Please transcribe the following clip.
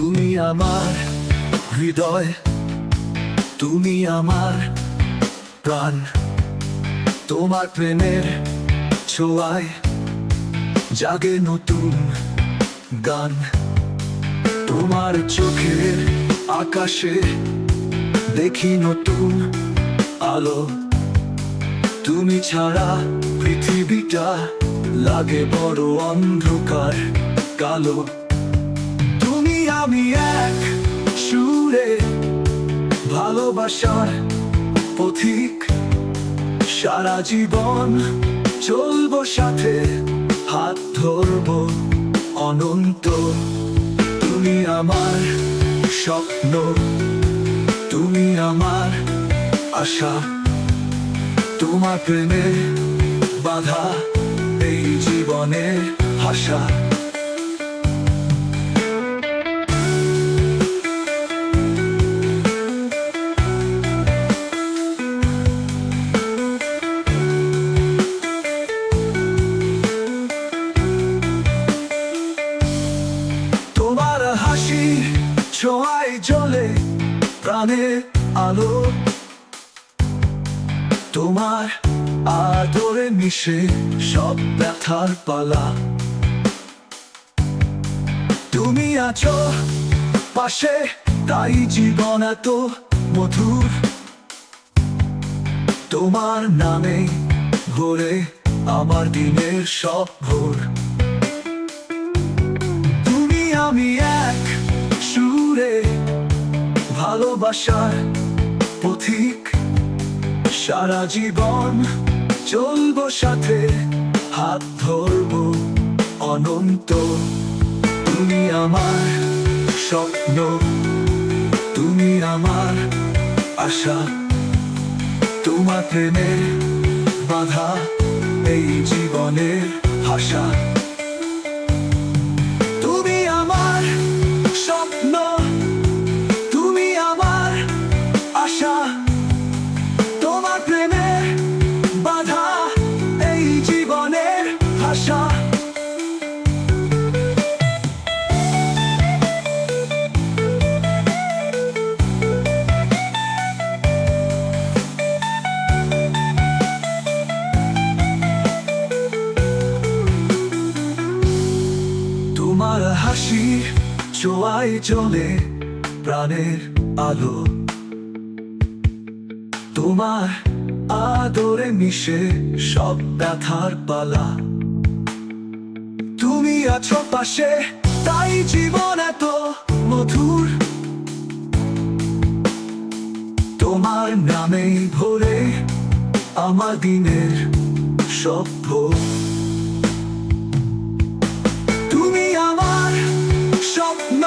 তুমি আমার হৃদয়, তুমি আমার প্রাণ। তোমার প্রেমের ছোঁয়ায় জাগে নতুন গান। তোমার চোখের আকাশে দেখি নতুন আলো। তুমি ছাড়া পৃথিবীটা লাগে বড় অন্ধকার কালো। তুমি আমি এক সুরে ভালোবাসার পথিক, সারা জীবন চলবো সাথে, হাত ধরবো অনন্ত। তুমি আমার স্বপ্ন, তুমি আমার আশা। তোমার প্রেমে বাধা এই জীবনের ভাষা। তোমার হাসি ছোঁয়ায় জ্বলে প্রাণের আলো। তোমার আদরে মিশে সব ব্যথার পালা। তুমি আছো পাশে, তাই জীবন এত মধুর। তোমার নামে ভোরে আমার দিনের সব ভোর। তুমি আমি এক সুরে ভালোবাসার পথিক, সারা জীবন চলবো সাথে, হাত ধরবো অনন্ত। তুমি আমার স্বপ্ন, তুমি আমার আশা। তোমার প্রেমে বাধা এই জীবনের ভাষা। তুমি আমার স্বপ্ন, তুমি আমার আশা। তোমার প্রেমে বাধা এই জীবনের ভাষা। তোমার হাসি ছোঁয়ায় জ্বলে প্রাণের আলো। তোমার আদরে মিশে সব ব্যথার পালা। তুমি আছো পাশে, তাই জীবন এত মধুর। তোমার নামেই ভোরে আমার দিনের সব ভোর। তুমি আমার স্বপ্ন,